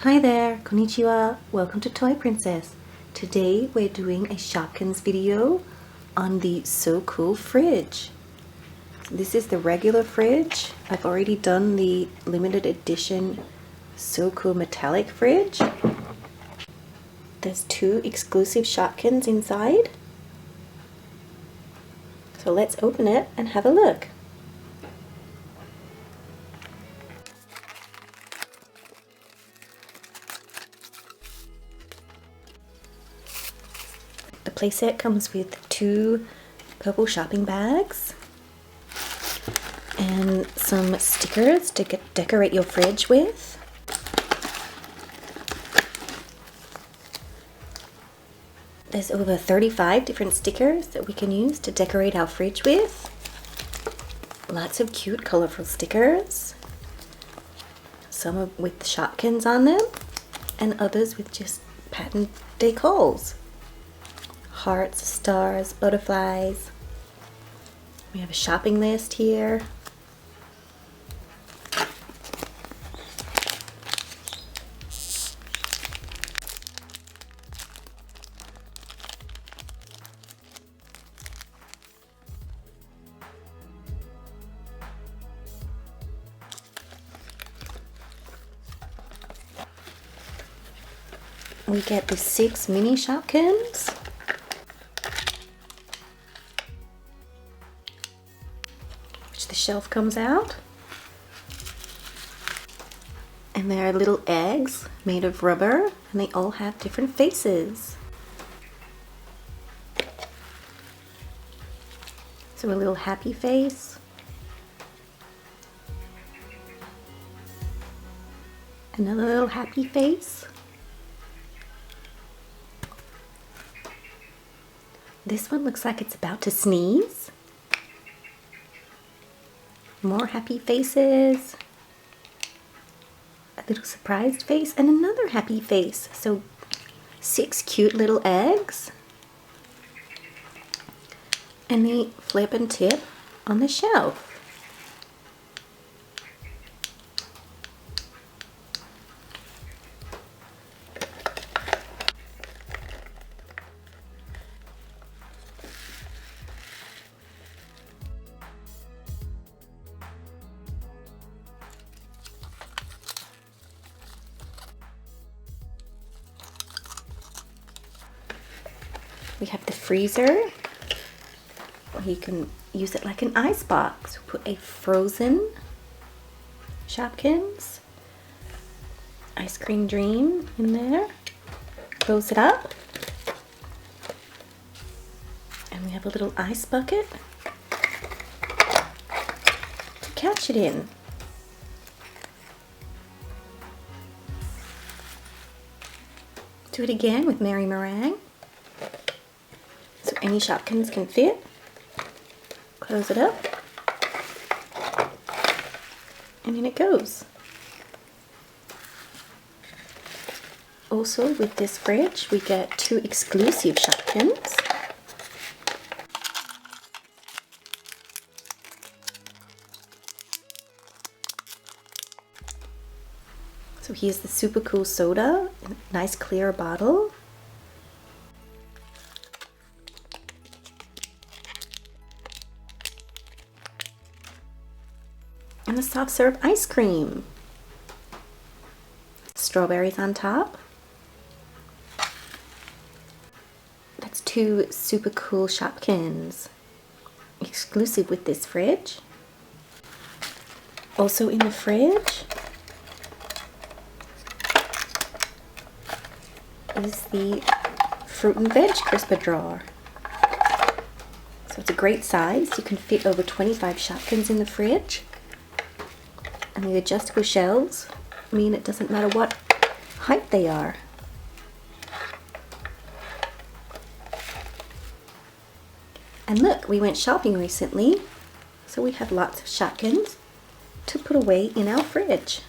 Hi there, konnichiwa, welcome to Toy Princess. Today we're doing a Shopkins video on the So Cool fridge. This is the regular fridge. I've already done the limited edition So Cool metallic fridge. There's two exclusive Shopkins inside. So let's open it and have a look. The playset comes with two purple shopping bags and some stickers to decorate your fridge with. There's over 35 different stickers that we can use to decorate our fridge with. Lots of cute colorful stickers. Some with Shopkins on them and others with just patent decals. Hearts, stars, butterflies. We have a shopping list here. We get the 6 mini Shopkins. The shelf comes out, and there are little eggs made of rubber, and they all have different faces. So a little happy face, another little happy face, this one looks like it's about to sneeze. More happy faces, a little surprised face, and another happy face. So 6 cute little eggs, and they flip and tip on the shelf. We have the freezer, or you can use it like an ice box. Put a frozen Shopkins ice cream dream in there. Close it up, and we have a little ice bucket to catch it in. Do it again with Mary Meringue. So any Shopkins can fit. Close it up, and in it goes. Also with this fridge we get 2 exclusive Shopkins. So here's the super cool soda in a nice clear bottle. And the soft serve ice cream. Strawberries on top. That's 2 super cool Shopkins, exclusive with this fridge. Also in the fridge is the fruit and veg crisper drawer. So it's a great size. You can fit over 25 Shopkins in the fridge. And the adjustable shelves mean it doesn't matter what height they are. And look, we went shopping recently, so we have lots of Shopkins to put away in our fridge.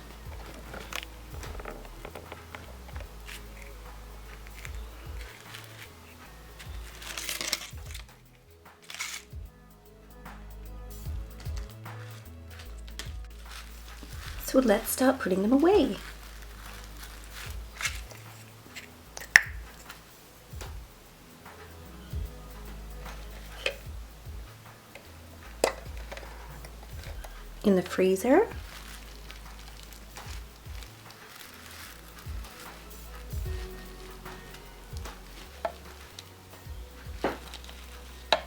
So let's start putting them away. in the freezer.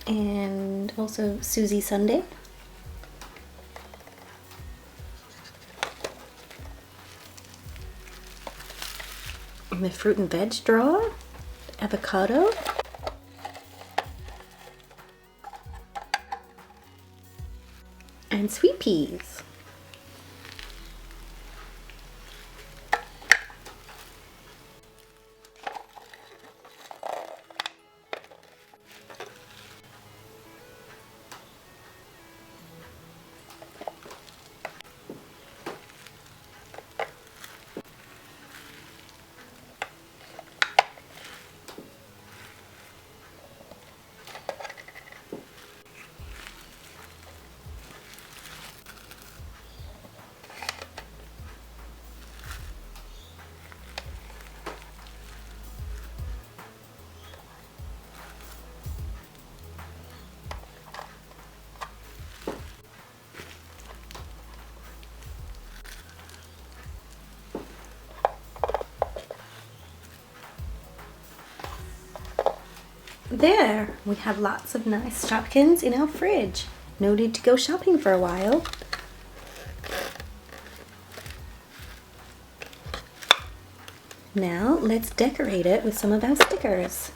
And also Susie Sundae. In the fruit and veg drawer, avocado. And sweet peas. There, we have lots of nice Shopkins in our fridge. No need to go shopping for a while. Now let's decorate it with some of our stickers.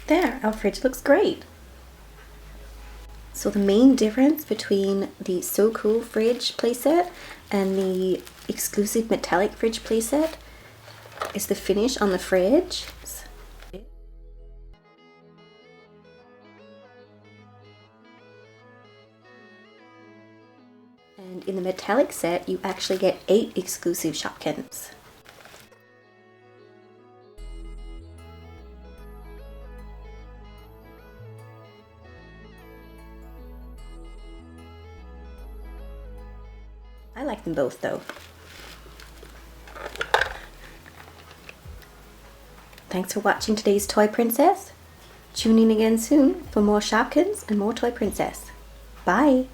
There, our fridge looks great. So the main difference between the So Cool fridge playset and the exclusive metallic fridge playset is the finish on the fridge. And in the metallic set, you actually get 8 exclusive Shopkins. I like them both though. Thanks for watching today's Toy Princess. Tune in again soon for more Shopkins and more Toy Princess. Bye!